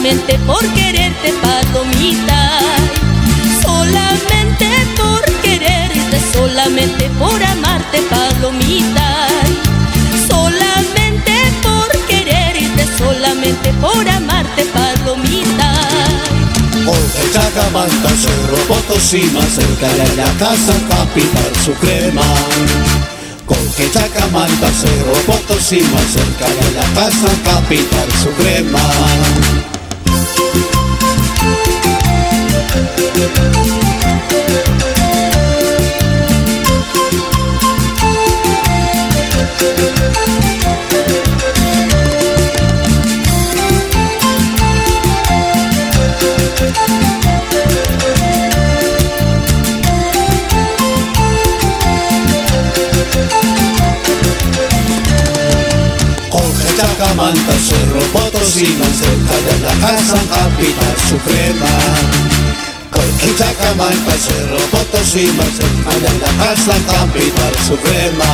solamente por quererte, palomita. Solamente por quererte, solamente por amarte, palomita. Solamente por quererte, solamente por amarte, palomita. Porque Chacamanta, Cerro Potosí, más cerca de la casa capital suprema. Porque Chacamanta, Cerro Potosí, más cerca de la casa capital suprema. Chacamanta, Cerro Potosí, más cerca de la casa capital suprema. Porque Chacamanta, Cerro Potosí, más cerca de la casa capital suprema.